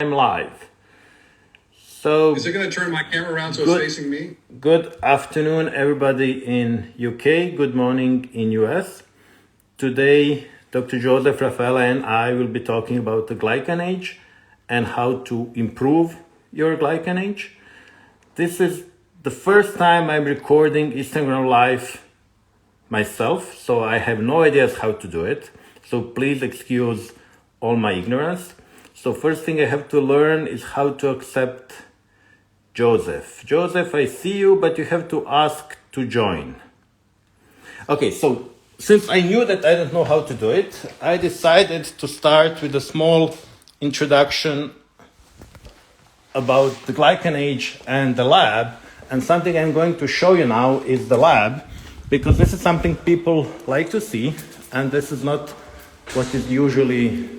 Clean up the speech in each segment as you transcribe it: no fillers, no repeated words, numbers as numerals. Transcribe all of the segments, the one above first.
I'm live. So is it going to turn my camera around so it's facing me? Good afternoon, everybody in UK. Good morning in US. Today, Dr. Joseph Raffaele and I will be talking about the GlycanAge and how to improve your GlycanAge. This is the first time I'm recording Instagram Live myself, so I have no idea how to do it. So please excuse all my ignorance. So first thing I have to learn is how to accept Joseph. Joseph, I see you, but you have to ask to join. Okay, so since I knew that I don't know how to do it, I decided to start with a small introduction about the GlycanAge and the lab. And something I'm going to show you now is the lab, because this is something people like to see, and this is not what is usually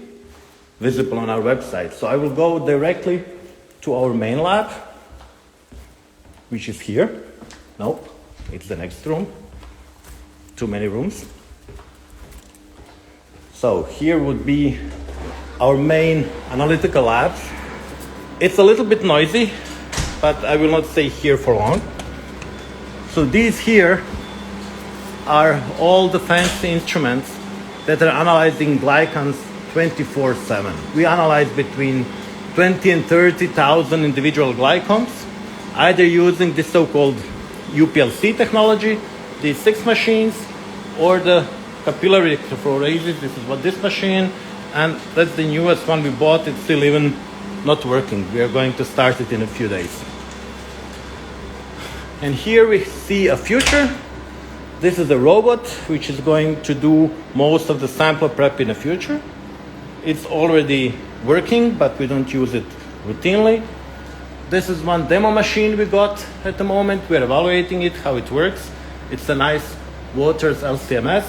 visible on our website. So I will go directly to our main lab, which is here. No, it's the next room. Too many rooms. So here would be our main analytical lab. It's a little bit noisy, but I will not stay here for long. So these here are all the fancy instruments that are analyzing glycans 24/7. We analyze between 20 and 30,000 individual glycans, either using the so-called UPLC technology, these 6 machines, or the capillary electrophoresis. This is what this machine, and that's the newest one we bought. It's still even not working. We are going to start it in a few days. And here we see a future. This is a robot which is going to do most of the sample prep in the future. It's already working, but we don't use it routinely. This is one demo machine we got at the moment. We're evaluating it, how it works. It's a nice Waters LCMS.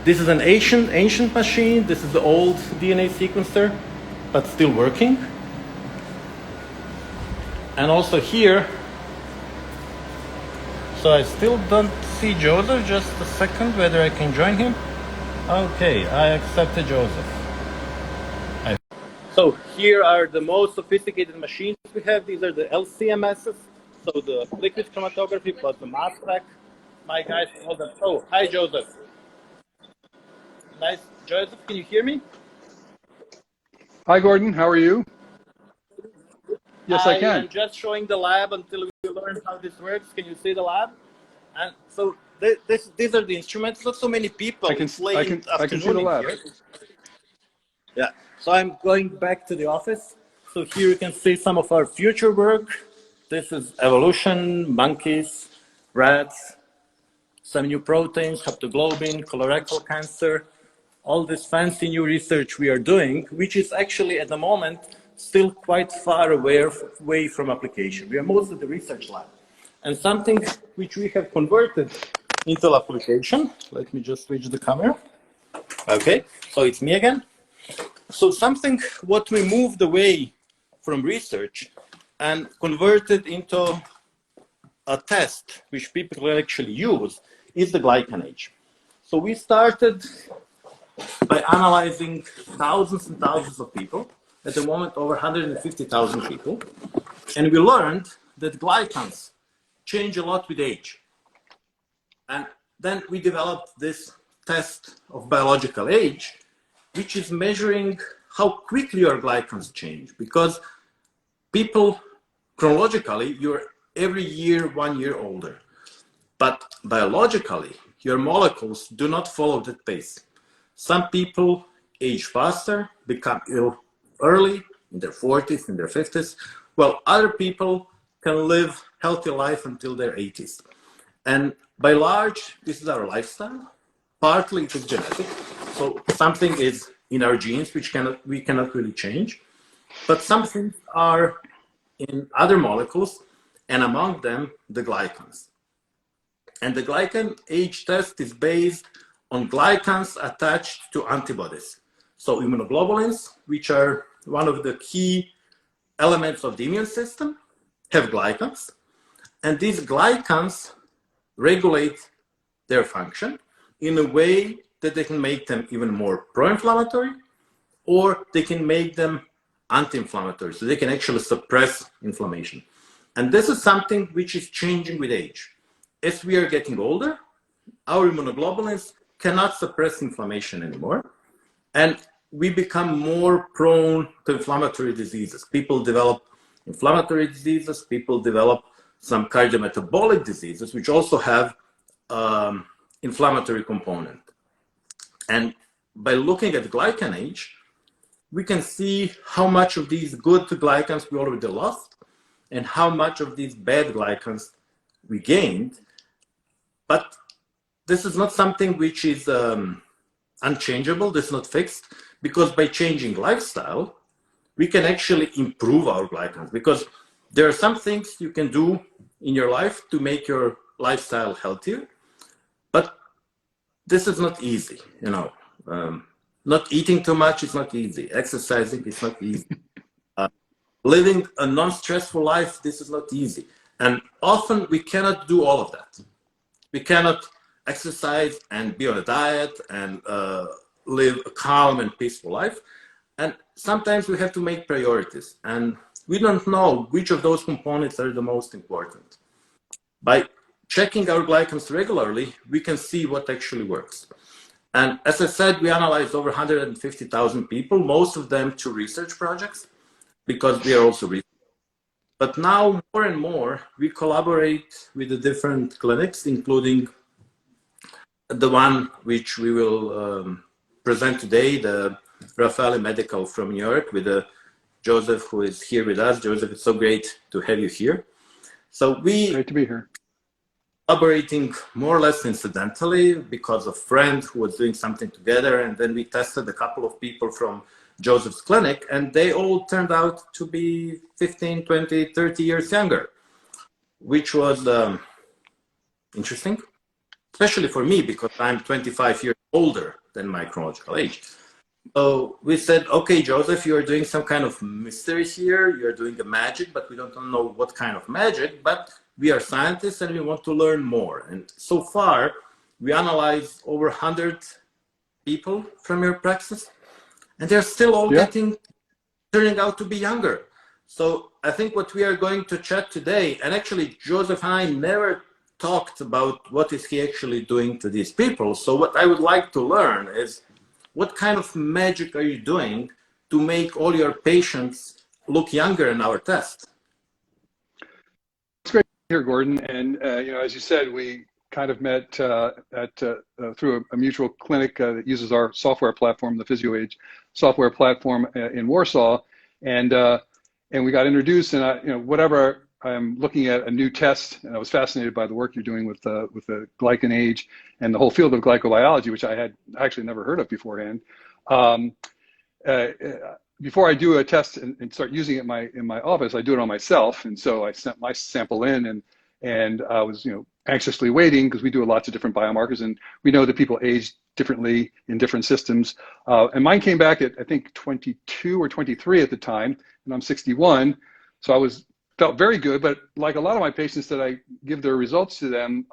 This is an ancient machine. This is the old DNA sequencer, but still working. And also here, so I still don't see Joseph. Just a second, whether I can join him. Okay, I accepted Joseph. So here are the most sophisticated machines we have. These are the LCMSs, so the liquid chromatography plus the mass spec. My guys, hold on. Oh, hi Joseph. Nice, Joseph. Can you hear me? Hi Gordon, how are you? Yes, I can. I'm just showing the lab until we learn how this works. Can you see the lab? And so these are the instruments. Not so many people. I can see the lab. Here. Yeah. So I'm going back to the office. So here you can see some of our future work. This is evolution, monkeys, rats, some new proteins, haptoglobin, colorectal cancer, all this fancy new research we are doing, which is actually at the moment still quite far away from application. We are mostly the research lab. And something which we have converted into application, let me just switch the camera. Okay, so it's me again. So something what we moved away from research and converted into a test which people actually use is the GlycanAge. So we started by analyzing thousands and thousands of people, at the moment over 150,000 people, and we learned that glycans change a lot with age. And then we developed this test of biological age, which is measuring how quickly your glycans change, because people, chronologically, you're every year 1 year older. But biologically, your molecules do not follow that pace. Some people age faster, become ill early, in their 40s, in their 50s, while other people can live healthy life until their 80s. And by large, this is our lifestyle. Partly it is genetic, so something is in our genes which we cannot really change, but some things are in other molecules, and among them the glycans. And the GlycanAge test is based on glycans attached to antibodies. So immunoglobulins, which are one of the key elements of the immune system, have glycans, and these glycans regulate their function in a way that they can make them even more pro-inflammatory, or they can make them anti-inflammatory, so they can actually suppress inflammation. And this is something which is changing with age. As we are getting older, our immunoglobulins cannot suppress inflammation anymore, and we become more prone to inflammatory diseases. People develop inflammatory diseases, people develop some cardiometabolic diseases, which also have inflammatory component. And by looking at GlycanAge, we can see how much of these good glycans we already lost and how much of these bad glycans we gained. But this is not something which is unchangeable, this is not fixed, because by changing lifestyle, we can actually improve our glycans, because there are some things you can do in your life to make your lifestyle healthier, but this is not easy, you know. Not eating too much is not easy. Exercising is not easy. Living a non-stressful life, this is not easy. And often we cannot do all of that. We cannot exercise and be on a diet and live a calm and peaceful life. And sometimes we have to make priorities. And we don't know which of those components are the most important. By checking our glycans regularly, we can see what actually works. And as I said, we analyzed over 150,000 people, most of them to research projects, because we are also research. But now more and more, we collaborate with the different clinics, including the one which we will present today, the Raffaele Medical from New York, with Joseph, who is here with us. Joseph, it's so great to have you here. So Great to be here. Collaborating more or less incidentally because a friend who was doing something together, and then we tested a couple of people from Joseph's clinic, and they all turned out to be 15, 20, 30 years younger, which was interesting, especially for me because I'm 25 years older than my chronological age. So we said, okay, Joseph, you're doing some kind of mystery here. You're doing a magic, but we don't know what kind of magic, but we are scientists and we want to learn more. And so far, we analyzed over 100 people from your practice, and they're still all turning out to be younger. So I think what we are going to chat today, and actually Joseph and I never talked about what is he actually doing to these people. So what I would like to learn is, what kind of magic are you doing to make all your patients look younger in our test? It's great to hear, Gordon. And you know, as you said, we kind of met through a mutual clinic that uses our software platform, the PhysioAge software platform in Warsaw, and we got introduced. And you know, whatever, I'm looking at a new test, and I was fascinated by the work you're doing with the GlycanAge and the whole field of glycobiology, which I had actually never heard of beforehand. Before I do a test and start using it in my office, I do it on myself, and so I sent my sample in, and I was, you know, anxiously waiting because we do lots of different biomarkers, and we know that people age differently in different systems. And mine came back at I think 22 or 23 at the time, and I'm 61, so I felt very good. But like a lot of my patients that I give their results to them,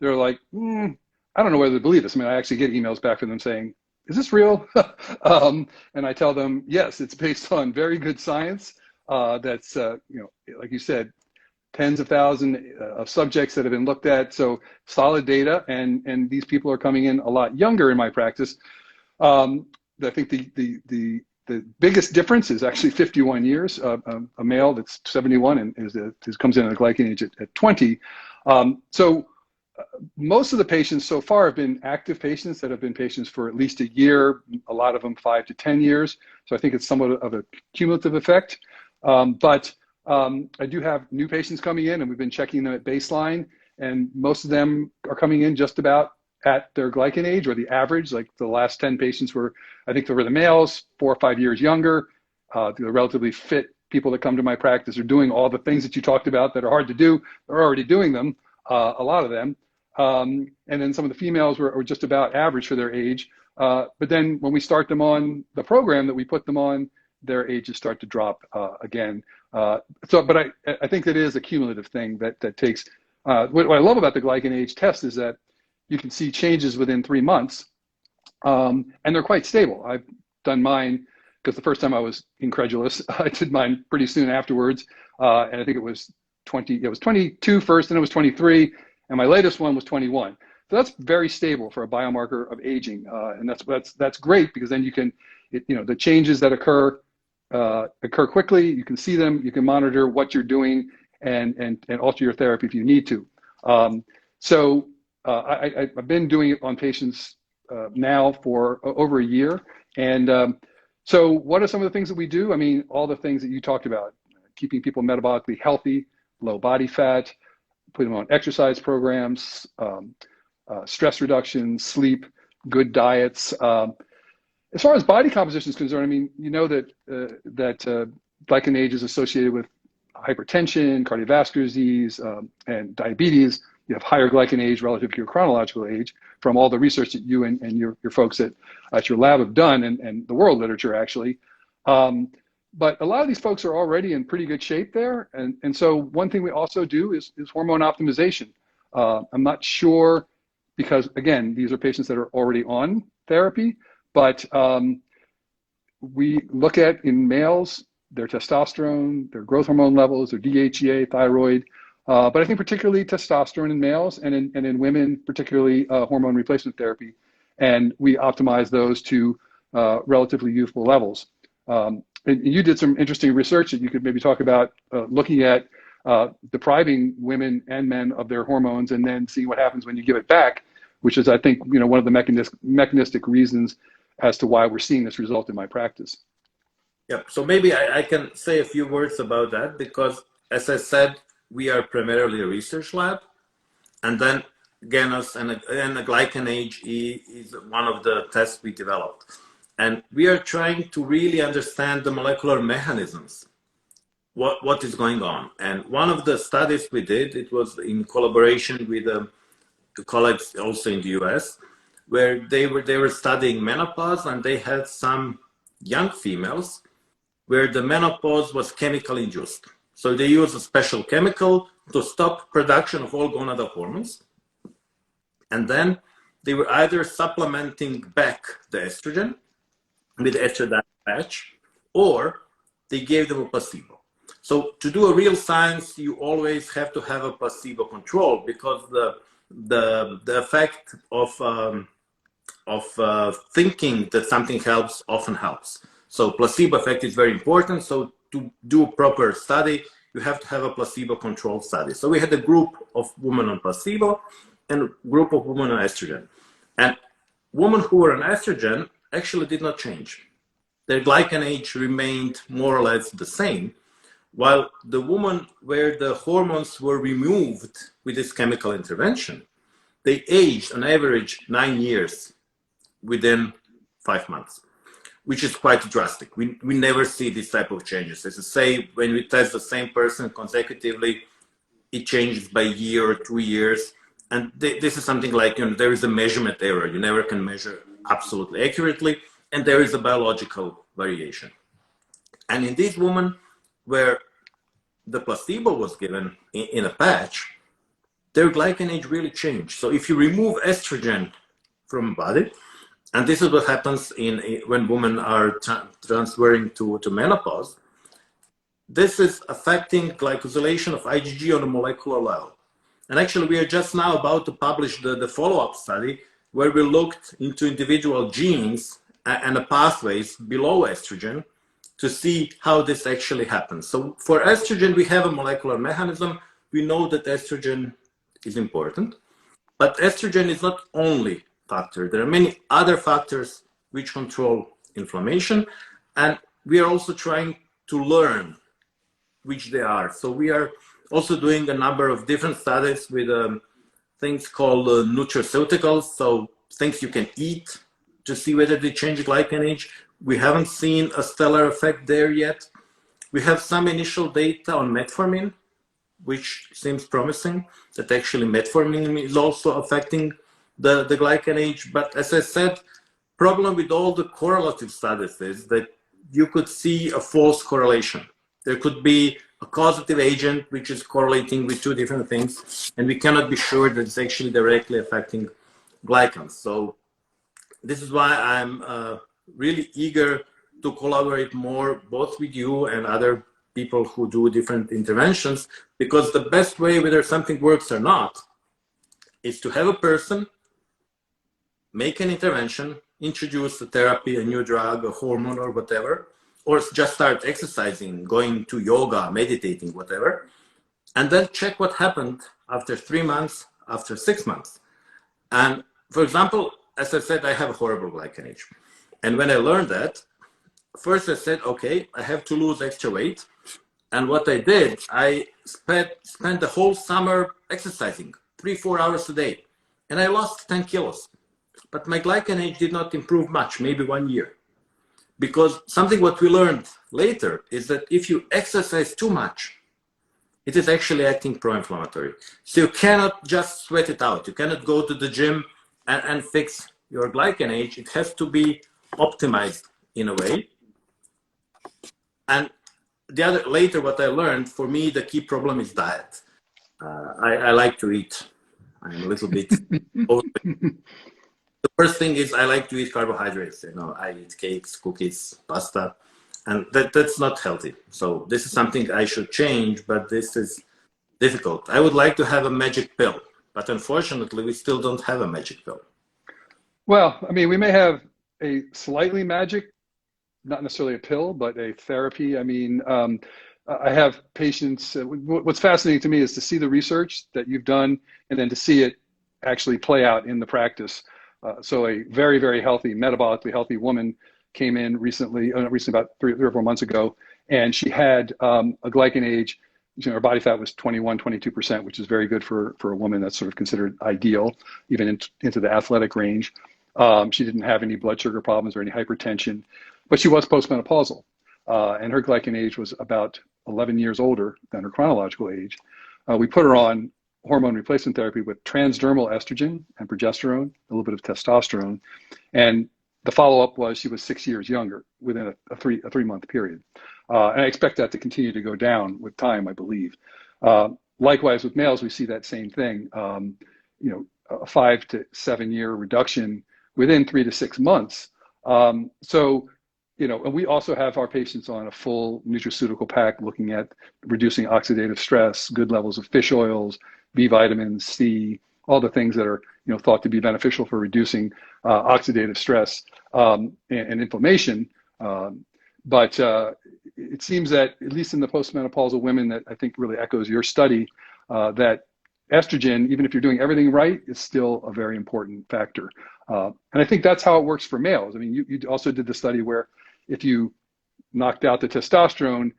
they're like, I don't know whether to believe this. I mean, I actually get emails back from them saying, is this real? And I tell them, yes, it's based on very good science. That's, you know, like you said, tens of thousands of subjects that have been looked at. So solid data, and these people are coming in a lot younger in my practice. I think the biggest difference is actually 51 years. A male that's 71 and comes in at a GlycanAge at 20. So most of the patients so far have been active patients that have been patients for at least a year, a lot of them 5 to 10 years. So I think it's somewhat of a cumulative effect. But I do have new patients coming in, and we've been checking them at baseline, and most of them are coming in just about at their GlycanAge, or the average. Like the last 10 patients were, I think they were the males, 4 or 5 years younger. The relatively fit people that come to my practice are doing all the things that you talked about that are hard to do. They're already doing them, a lot of them. And then some of the females were just about average for their age. But then when we start them on the program that we put them on, their ages start to drop again. But I think that is a cumulative thing that takes, what I love about the GlycanAge test is that you can see changes within 3 months, and they're quite stable. I've done mine because the first time I was incredulous. I did mine pretty soon afterwards, and I think it was 22 first, and it was 23, and my latest one was 21. So that's very stable for a biomarker of aging, and that's great, because then you can, the changes that occur quickly. You can see them. You can monitor what you're doing and alter your therapy if you need to. I've been doing it on patients now for over a year. And so what are some of the things that we do? I mean, all the things that you talked about: keeping people metabolically healthy, low body fat, putting them on exercise programs, stress reduction, sleep, good diets. As far as body composition is concerned, I mean, you know that GlycanAge is associated with hypertension, cardiovascular disease, and diabetes. You have higher GlycanAge relative to your chronological age from all the research that you and your folks at your lab have done, and the world literature, actually. But a lot of these folks are already in pretty good shape there. And so one thing we also do is hormone optimization. I'm not sure, because, again, these are patients that are already on therapy, but we look at, in males, their testosterone, their growth hormone levels, their DHEA, thyroid, but I think particularly testosterone in males, and in women, particularly hormone replacement therapy. And we optimize those to relatively youthful levels. And you did some interesting research that you could maybe talk about, looking at depriving women and men of their hormones and then seeing what happens when you give it back, which is, I think, one of the mechanistic reasons as to why we're seeing this result in my practice. Yeah, so maybe I can say a few words about that, because, as I said, we are primarily a research lab, and then GANAS and a GlycanAge is one of the tests we developed. And we are trying to really understand the molecular mechanisms, what is going on. And one of the studies we did, it was in collaboration with colleagues also in the US, where they were studying menopause, and they had some young females where the menopause was chemical induced. So they used a special chemical to stop production of all gonadal hormones. And then they were either supplementing back the estrogen with estradiol patch, or they gave them a placebo. So to do a real science, you always have to have a placebo control, because the effect of thinking that something helps often helps. So placebo effect is very important. So to do a proper study, you have to have a placebo-controlled study. So we had a group of women on placebo and a group of women on estrogen. And women who were on estrogen actually did not change. Their GlycanAge remained more or less the same, while the women where the hormones were removed with this chemical intervention, they aged on average 9 years within 5 months, which is quite drastic. We never see this type of changes. As I say, when we test the same person consecutively, it changes by a year or 2 years. And this is something like, there is a measurement error. You never can measure absolutely accurately, and there is a biological variation. And in these women where the placebo was given in a patch, their GlycanAge really changed. So if you remove estrogen from body, and this is what happens when women are transferring to menopause, this is affecting glycosylation of IgG on a molecular level. And actually, we are just now about to publish the follow-up study where we looked into individual genes and the pathways below estrogen to see how this actually happens. So for estrogen, we have a molecular mechanism. We know that estrogen is important, but estrogen is not only factor. There are many other factors which control inflammation, and we are also trying to learn which they are. So we are also doing a number of different studies with things called nutraceuticals, so things you can eat to see whether they change GlycanAge. We haven't seen a stellar effect there yet. We have some initial data on metformin, which seems promising, that actually metformin is also affecting the GlycanAge. But as I said, problem with all the correlative studies is that you could see a false correlation. There could be a causative agent which is correlating with two different things, and we cannot be sure that it's actually directly affecting glycans. So this is why I'm really eager to collaborate more, both with you and other people who do different interventions, because the best way, whether something works or not, is to have a person make an intervention, introduce a therapy, a new drug, a hormone or whatever, or just start exercising, going to yoga, meditating, whatever, and then check what happened after 3 months, after 6 months. And for example, as I said, I have a horrible GlycanAge. And when I learned that, first I said, okay, I have to lose extra weight. And what I did, I spent the whole summer exercising, 3-4 hours a day. And I lost 10 kilos. But my GlycanAge did not improve much, maybe 1 year. Because something what we learned later is that if you exercise too much, it is actually acting pro-inflammatory. So you cannot just sweat it out. You cannot go to the gym and fix your GlycanAge. It has to be optimized in a way. And later what I learned, for me, the key problem is diet. I like to eat. I'm a little bit over. The first thing is I like to eat carbohydrates. You know, I eat cakes, cookies, pasta, and that's not healthy. So this is something I should change, but this is difficult. I would like to have a magic pill, but unfortunately, we still don't have a magic pill. Well, I mean, we may have a slightly magic, not necessarily a pill, but a therapy. I mean, I have patients. What's fascinating to me is to see the research that you've done and then to see it actually play out in the practice. So a very, very healthy, metabolically healthy woman came in recently about 3 or 4 months ago, and she had a GlycanAge. You know, her body fat was 22%, which is very good for a woman. That's sort of considered ideal, even into the athletic range. She didn't have any blood sugar problems or any hypertension, but she was postmenopausal, and her GlycanAge was about 11 years older than her chronological age. We put her on hormone replacement therapy with transdermal estrogen and progesterone, a little bit of testosterone. And the follow-up was she was 6 years younger within a 3-month period. And I expect that to continue to go down with time, I believe. Likewise, with males, we see that same thing, you know, a 5 to 7 year reduction within 3 to 6 months. So, you know, and we also have our patients on a full nutraceutical pack looking at reducing oxidative stress, good levels of fish oils, B vitamins, C, all the things that are, you know, thought to be beneficial for reducing oxidative stress and inflammation. But it seems that, at least in the postmenopausal women, that I think really echoes your study, that estrogen, even if you're doing everything right, is still a very important factor. And I think that's how it works for males. I mean, you also did the study where if you knocked out the testosterone,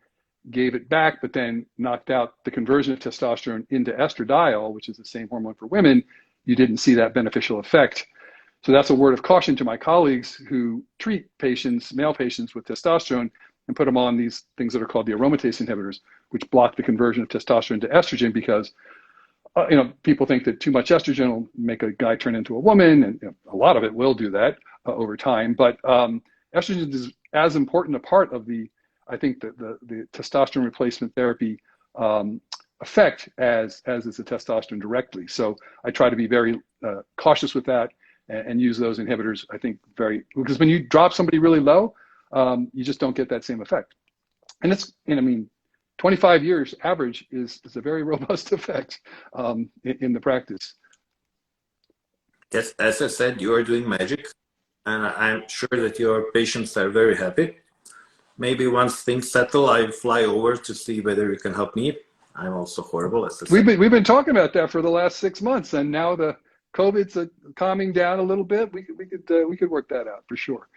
gave it back, but then knocked out the conversion of testosterone into estradiol, which is the same hormone for women, you didn't see that beneficial effect. So that's a word of caution to my colleagues who treat patients, male patients with testosterone, and put them on these things that are called the aromatase inhibitors, which block the conversion of testosterone to estrogen because you know, people think that too much estrogen will make a guy turn into a woman, and you know, a lot of it will do that over time. But estrogen is as important a part of I think the testosterone replacement therapy effect as is the testosterone directly. So I try to be very cautious with that and use those inhibitors. I think because when you drop somebody really low, you just don't get that same effect. And I mean, 25 years average is a very robust effect in the practice. Yes, as I said, you are doing magic, and I'm sure that your patients are very happy. Maybe once things settle, I fly over to see whether you can help me. I'm also horrible, as I said. We've been talking about that for the last 6 months, and now the COVID's calming down a little bit. We could work that out for sure.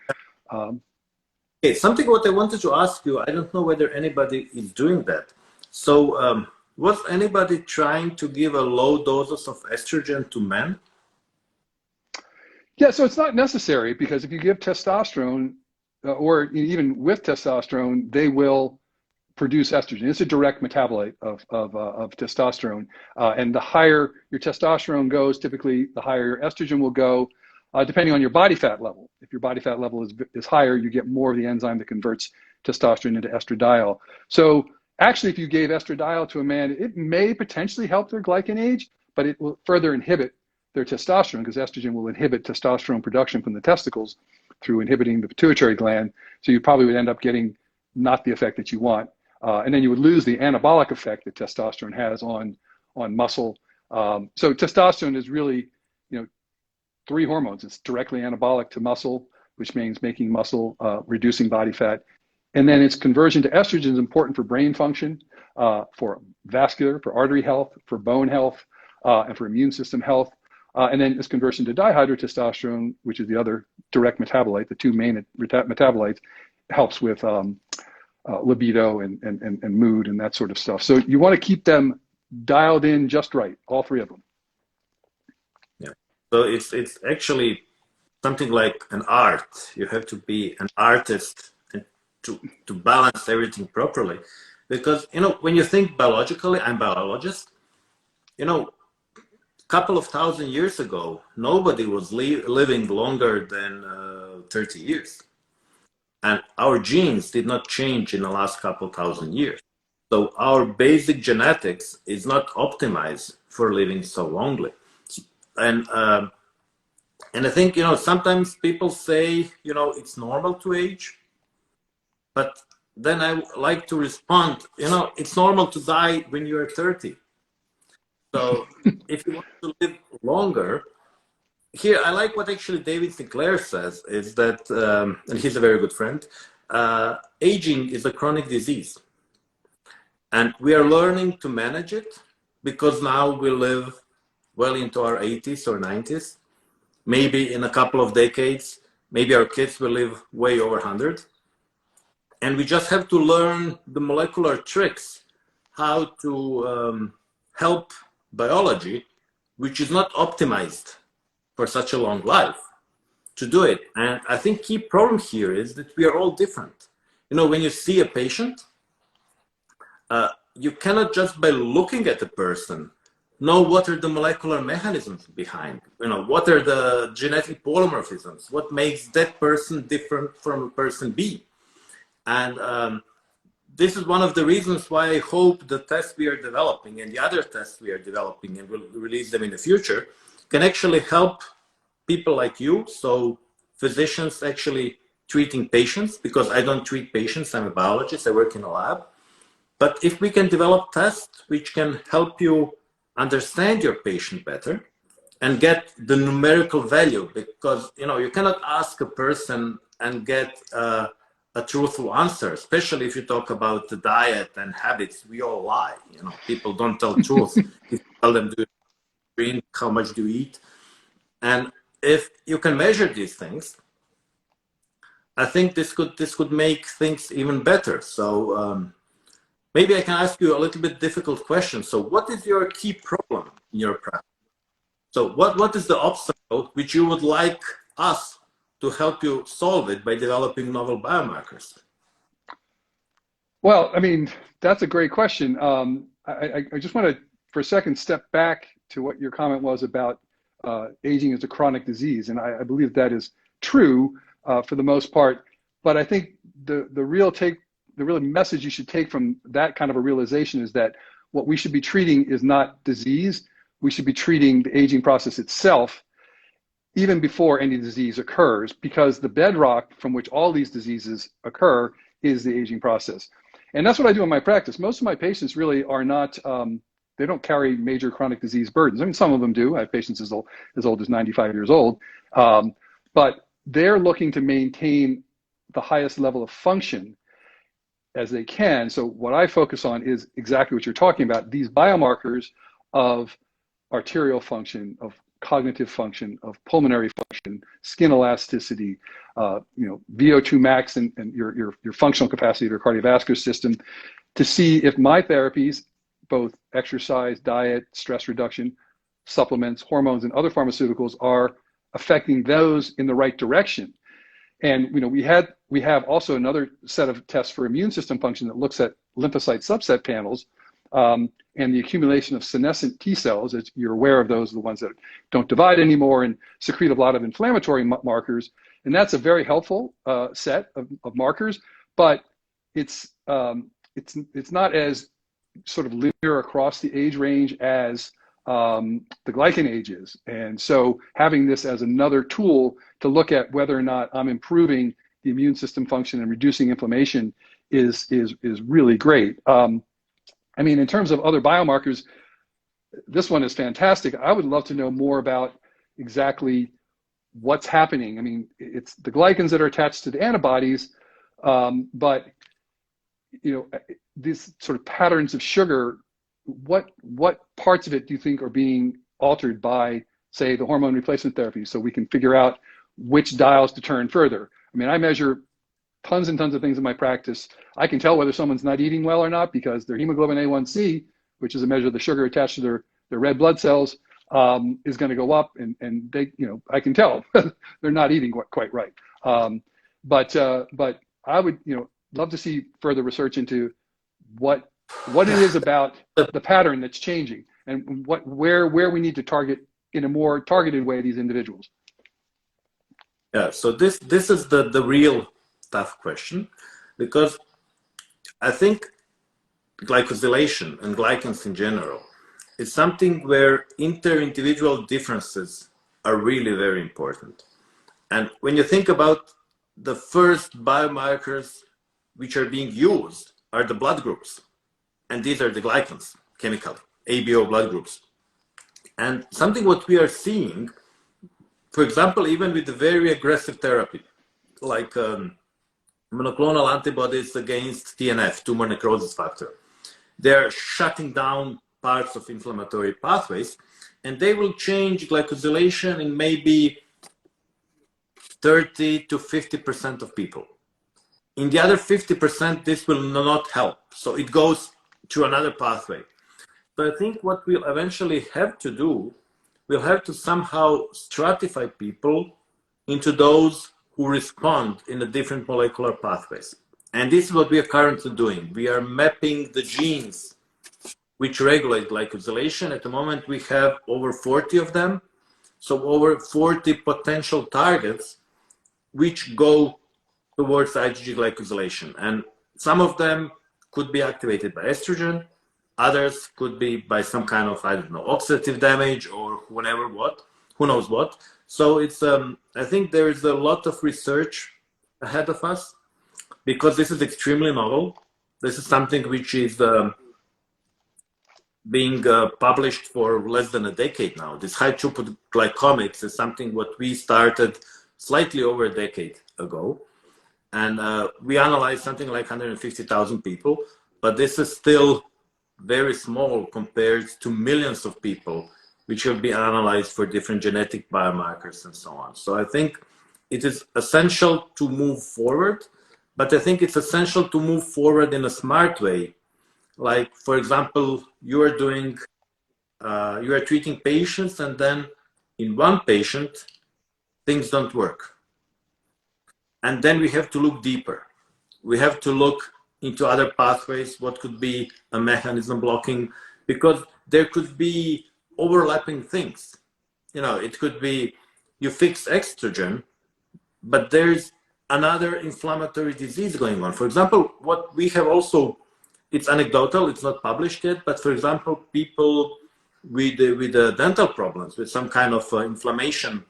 Okay, something what I wanted to ask you, I don't know whether anybody is doing that. So was anybody trying to give a low doses of estrogen to men? Yeah, so it's not necessary, because if you give testosterone, or even with testosterone, they will produce estrogen. It's a direct metabolite of testosterone. And the higher your testosterone goes, typically the higher your estrogen will go, depending on your body fat level. If your body fat level is higher, you get more of the enzyme that converts testosterone into estradiol. So actually, if you gave estradiol to a man, it may potentially help their GlycanAge, but it will further inhibit their testosterone, because estrogen will inhibit testosterone production from the testicles. through inhibiting the pituitary gland. So you probably would end up getting not the effect that you want. And then you would lose the anabolic effect that testosterone has on muscle. So testosterone is really, you know, 3 hormones. It's directly anabolic to muscle, which means making muscle, reducing body fat. And then its conversion to estrogen is important for brain function, for vascular, for artery health, for bone health, and for immune system health. And then its conversion to dihydrotestosterone, which is the other direct metabolite, the 2 main metabolites, helps with libido and mood and that sort of stuff. So you want to keep them dialed in just right, all 3 of them. Yeah. So it's actually something like an art. You have to be an artist and to balance everything properly. Because, you know, when you think biologically, I'm a biologist, you know, a couple of thousand years ago, nobody was living longer than 30 years. And our genes did not change in the last couple thousand years. So our basic genetics is not optimized for living so longly. And I think, you know, sometimes people say, you know, it's normal to age, but then I like to respond, you know, it's normal to die when you're 30. So if you want to live longer, here, I like what actually David Sinclair says, is that, and he's a very good friend, aging is a chronic disease. And we are learning to manage it because now we live well into our 80s or 90s. Maybe in a couple of decades, maybe our kids will live way over 100. And we just have to learn the molecular tricks, how to help biology, which is not optimized for such a long life, to do it. And I think key problem here is that we are all different. You know, when you see a patient, you cannot just by looking at the person know what are the molecular mechanisms behind, you know, what are the genetic polymorphisms, what makes that person different from person B. And this is one of the reasons why I hope the tests we are developing and the other tests we are developing, and we'll release them in the future, can actually help people like you. So physicians actually treating patients, because I don't treat patients, I'm a biologist, I work in a lab. But if we can develop tests which can help you understand your patient better and get the numerical value, because, you know, you cannot ask a person and get a truthful answer, especially if you talk about the diet and habits. We all lie, you know, people don't tell truth. You tell them, do you drink, how much do you eat? And if you can measure these things, I think this could make things even better. So maybe I can ask you a little bit difficult question. So what is your key problem in your practice? So what is the obstacle which you would like us to help you solve it by developing novel biomarkers? Well, I mean, that's a great question. I just want to, for a second, step back to what your comment was about aging as a chronic disease. And I believe that is true for the most part. But I think the real message you should take from that kind of a realization is that what we should be treating is not disease. We should be treating the aging process itself even before any disease occurs, because the bedrock from which all these diseases occur is the aging process. And that's what I do in my practice. Most of my patients really are not, they don't carry major chronic disease burdens. I mean, some of them do. I have patients as old as 95 years old. But they're looking to maintain the highest level of function as they can. So what I focus on is exactly what you're talking about, these biomarkers of arterial function, of cognitive function, of pulmonary function, skin elasticity, VO2 max and your functional capacity of your cardiovascular system, to see if my therapies, both exercise, diet, stress reduction, supplements, hormones, and other pharmaceuticals, are affecting those in the right direction. And we have also another set of tests for immune system function that looks at lymphocyte subset panels and the accumulation of senescent T cells. As you're aware of, those are the ones that don't divide anymore and secrete a lot of inflammatory markers. And that's a very helpful set of markers, but it's not as sort of linear across the age range as the GlycanAges. And so having this as another tool to look at whether or not I'm improving the immune system function and reducing inflammation is really great. I mean, in terms of other biomarkers, this one is fantastic. I would love to know more about exactly what's happening. I mean, it's the glycans that are attached to the antibodies, but you know, these sort of patterns of sugar, what parts of it do you think are being altered by, say, the hormone replacement therapy, so we can figure out which dials to turn further? I mean, I measure tons and tons of things in my practice. I can tell whether someone's not eating well or not because their hemoglobin A1C, which is a measure of the sugar attached to their red blood cells, is going to go up, and they, you know, I can tell they're not eating quite right. But I would, you know, love to see further research into what it is about the pattern that's changing, and where we need to target in a more targeted way these individuals. Yeah, so this is the real tough question, because I think glycosylation and glycans in general is something where inter-individual differences are really very important. And when you think about the first biomarkers which are being used are the blood groups, and these are the glycans, chemical, ABO blood groups. And something what we are seeing, for example, even with the very aggressive therapy, like monoclonal antibodies against TNF, tumor necrosis factor, they're shutting down parts of inflammatory pathways, and they will change glycosylation in maybe 30 to 50% of people. In the other 50%, this will not help. So it goes to another pathway. So I think what we'll eventually have to do, we'll have to somehow stratify people into those who respond in the different molecular pathways. And this is what we are currently doing. We are mapping the genes which regulate glycosylation. At the moment, we have over 40 of them. So over 40 potential targets which go towards IgG glycosylation. And some of them could be activated by estrogen. Others could be by some kind of, I don't know, oxidative damage or who knows what. So it's, I think there is a lot of research ahead of us, because this is extremely novel. This is something which is being published for less than a decade now. This high throughput glycomics is something what we started slightly over a decade ago. And we analyzed something like 150,000 people, but this is still very small compared to millions of people which have been analyzed for different genetic biomarkers and so on. So I think it is essential to move forward, but I think it's essential to move forward in a smart way. Like, for example, you are treating patients, and then in one patient, things don't work. And then we have to look deeper. We have to look into other pathways, what could be a mechanism blocking, because there could be overlapping things. You know, it could be you fix estrogen, but there's another inflammatory disease going on. For example, what we have also, it's anecdotal, it's not published yet, but for example, people with dental problems, with some kind of inflammation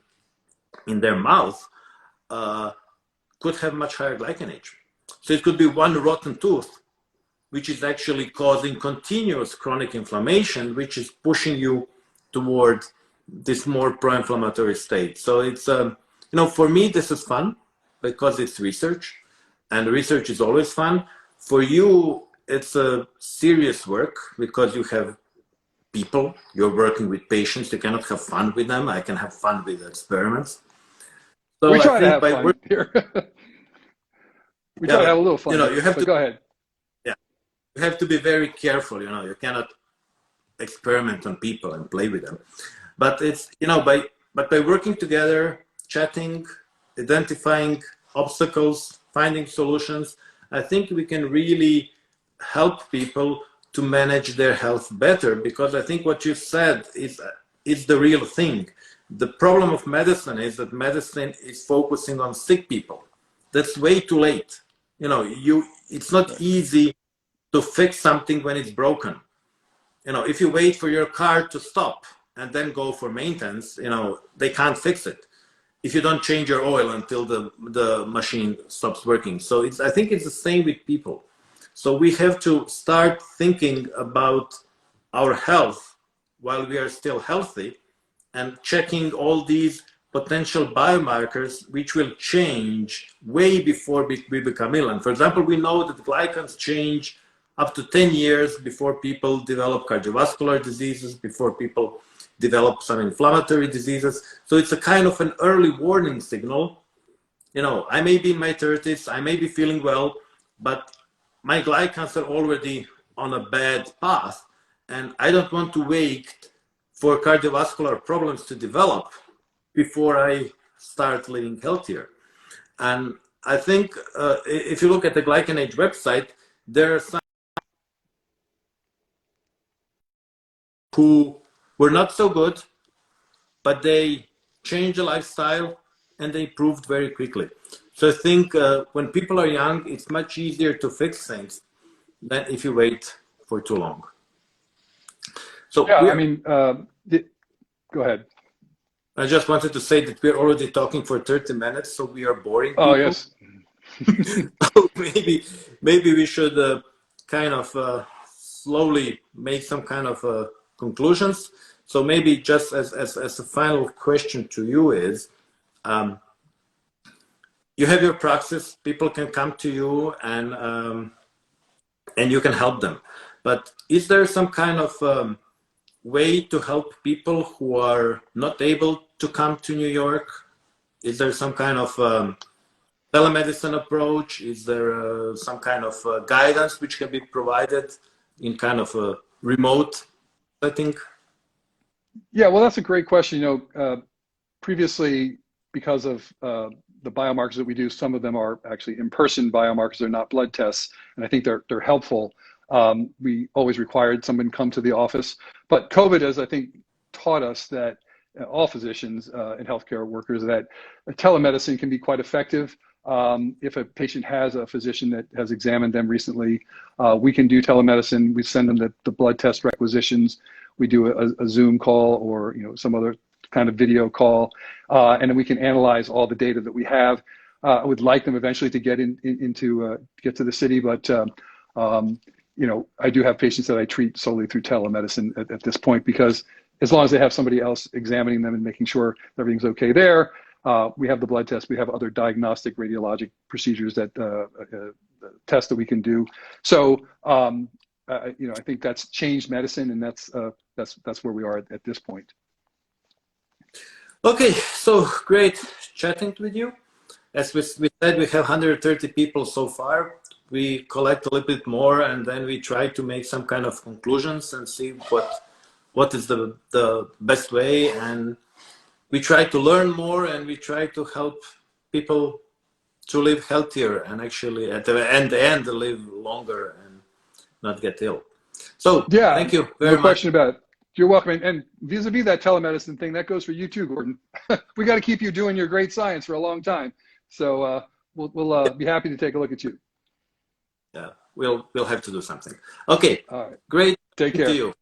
in their mouth, could have much higher GlycanAge. So it could be one rotten tooth, which is actually causing continuous chronic inflammation, which is pushing you toward this more pro-inflammatory state. So it's, you know, for me, this is fun because it's research, and research is always fun. For you, it's a serious work because you have people, you're working with patients, you cannot have fun with them. I can have fun with experiments. So we try to have fun here. We try to have a little fun. You know, you have to go ahead. Yeah, you have to be very careful. You know, you cannot experiment on people and play with them. But it's, you know, by working together, chatting, identifying obstacles, finding solutions, I think we can really help people to manage their health better. Because I think what you said is the real thing. The problem of medicine is that medicine is focusing on sick people. That's way too late. You know, it's not easy to fix something when it's broken. if you wait for your car to stop and then go for maintenance, they can't fix it if you don't change your oil until the machine stops working. So I think it's the same with people. So we have to start thinking about our health while we are still healthy and checking all these potential biomarkers which will change way before we become ill. And for example, we know that glycans change up to 10 years before people develop cardiovascular diseases, before people develop some inflammatory diseases. So it's a kind of an early warning signal. I may be in my 30s, I may be feeling well, but my glycans are already on a bad path, and I don't want to wait for cardiovascular problems to develop before I start living healthier. And I think if you look at the GlycanAge website, there are some who were not so good, but they changed the lifestyle and they improved very quickly. So I think when people are young, it's much easier to fix things than if you wait for too long. So yeah, I mean, go ahead. I just wanted to say that we're already talking for 30 minutes, so we are boring people. Oh, yes. maybe we should kind of slowly make some kind of conclusions. So maybe just as a final question to you is, you have your praxis, people can come to you and you can help them. But is there some kind of way to help people who are not able to come to New York? Is there some kind of telemedicine approach? Is there some kind of guidance which can be provided in kind of a remote setting? Yeah, well, that's a great question. Previously, because of the biomarkers that we do, some of them are actually in-person biomarkers. They're not blood tests, and I think they're helpful. We always required someone come to the office, but COVID has, I think, taught us that all physicians and healthcare workers that telemedicine can be quite effective. If a patient has a physician that has examined them recently, we can do telemedicine. We send them the blood test requisitions. We do a Zoom call or some other kind of video call, and then we can analyze all the data that we have. I would like them eventually to get get to the city, but I do have patients that I treat solely through telemedicine at this point, because as long as they have somebody else examining them and making sure everything's okay there, we have the blood test, we have other diagnostic radiologic procedures that tests that we can do. So I think that's changed medicine, and that's where we are at this point. Okay, so great chatting with you. As we said, we have 130 people so far. We collect a little bit more, and then we try to make some kind of conclusions and see what is the best way. And we try to learn more, and we try to help people to live healthier and actually at the end live longer and not get ill. So yeah, thank you very much. No question about it. You're welcome. And vis-a-vis that telemedicine thing, that goes for you too, Gordon. We got to keep you doing your great science for a long time. So we'll be happy to take a look at you. Yeah, we'll have to do something. Okay, all right. Great. Take care. To you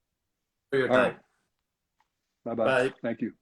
for your time. Right. Bye-bye. Thank you.